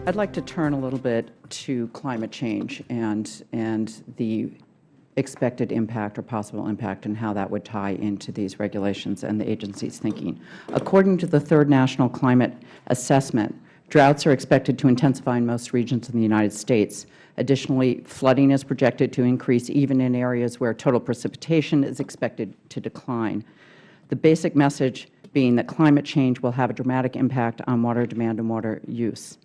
I'd like to turn a little bit to climate change and the expected impact or possible impact and how that would tie into these regulations and the agency's thinking. According to the third National Climate Assessment, droughts are expected to intensify in most regions in the United States. Additionally, flooding is projected to increase even in areas where total precipitation is expected to decline. The basic message being that climate change will have a dramatic impact on water demand and water use.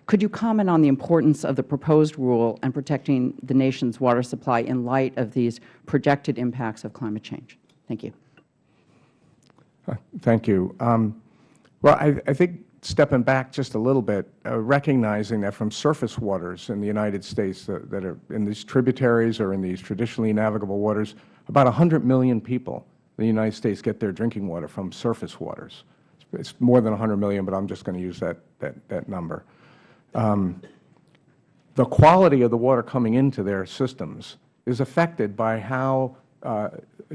Could you comment on the importance of the proposed rule and protecting the nation's water supply in light of these projected impacts of climate change? Thank you. Thank you. Well, I think stepping back just a little bit, recognizing that from surface waters in the United States that are in these tributaries or in these traditionally navigable waters, about 100 million people in the United States get their drinking water from surface waters. It's more than 100 million, but I'm just going to use that number. The quality of the water coming into their systems is affected by how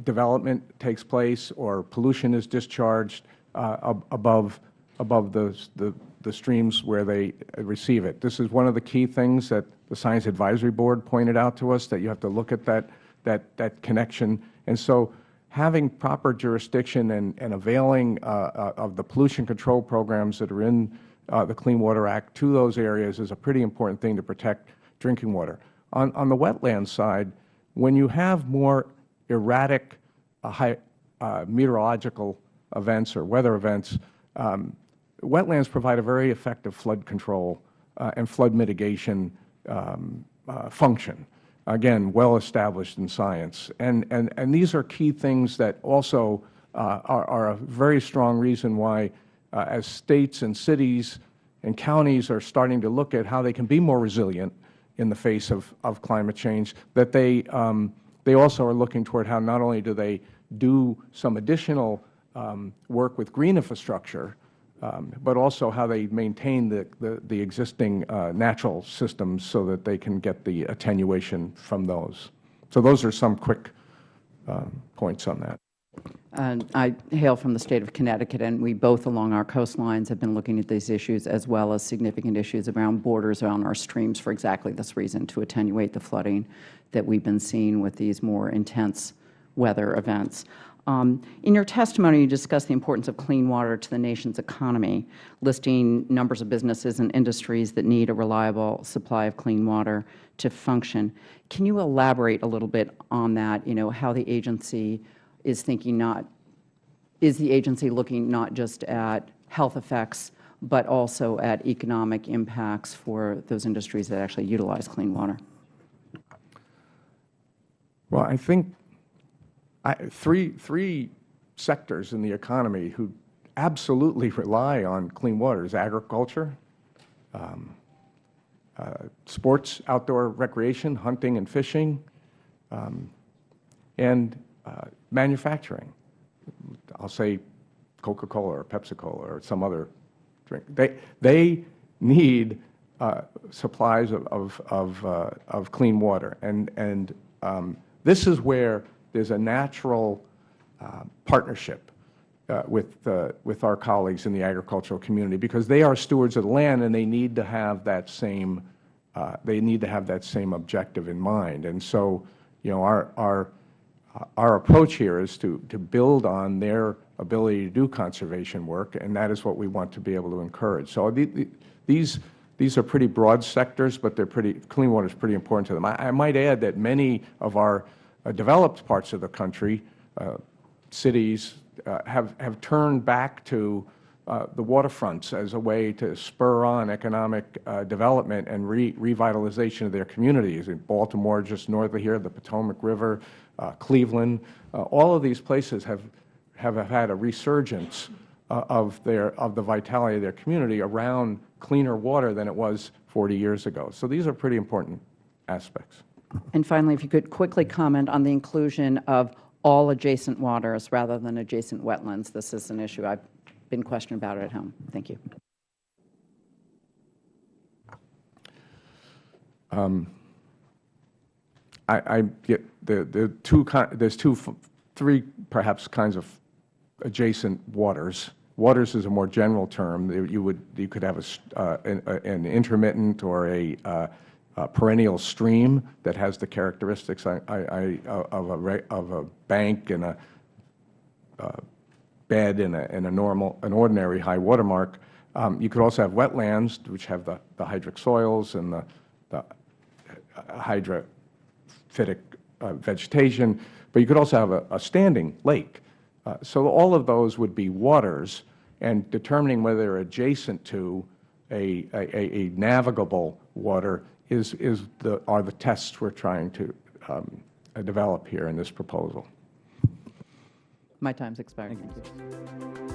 development takes place or pollution is discharged above the streams where they receive it. This is one of the key things that the Science Advisory Board pointed out to us, that you have to look at that connection. And so having proper jurisdiction and availing of the pollution control programs that are in the Clean Water Act to those areas is a pretty important thing to protect drinking water. On the wetland side, when you have more erratic meteorological events or weather events, wetlands provide a very effective flood control and flood mitigation function, again, well established in science. And these are key things that also are a very strong reason why as states and cities and counties are starting to look at how they can be more resilient in the face of climate change, that they also are looking toward how not only do they do some additional work with green infrastructure, but also how they maintain the existing natural systems so that they can get the attenuation from those. So those are some quick points on that. I hail from the State of Connecticut, and we both along our coastlines have been looking at these issues as well as significant issues around borders around our streams for exactly this reason, to attenuate the flooding that we've been seeing with these more intense weather events. In your testimony, you discussed the importance of clean water to the nation's economy, listing numbers of businesses and industries that need a reliable supply of clean water to function. Can you elaborate a little bit on that, how the agency is thinking is the agency looking not just at health effects, but also at economic impacts for those industries that actually utilize clean water? Well, I think three sectors in the economy who absolutely rely on clean water is agriculture, sports, outdoor recreation, hunting and fishing, and manufacturing. I'll say Coca-Cola or Pepsi-Cola or some other drink. They need supplies of clean water, and this is where there's a natural partnership with our colleagues in the agricultural community, because they are stewards of the land and they need to have that same objective in mind. And so, our approach here is to build on their ability to do conservation work, and that is what we want to be able to encourage. So these are pretty broad sectors, but clean water is pretty important to them. I might add that many of our developed parts of the country, cities, have turned back to the waterfronts as a way to spur on economic development and revitalization of their communities. In Baltimore, just north of here, the Potomac River, Cleveland, all of these places have had a resurgence of the vitality of their community around cleaner water than it was 40 years ago. So these are pretty important aspects. And finally, if you could quickly comment on the inclusion of all adjacent waters rather than adjacent wetlands. This is an issue I've been questioned about at home. Thank you. There's three perhaps kinds of adjacent waters. Waters is a more general term. You could have an intermittent or a perennial stream that has the characteristics of a bank and a bed and an ordinary high water mark. You could also have wetlands, which have the hydric soils and the hydrophytic vegetation, but you could also have a standing lake. So all of those would be waters, and determining whether they're adjacent to a navigable water are the tests we're trying to develop here in this proposal. My time's expired. Thank you.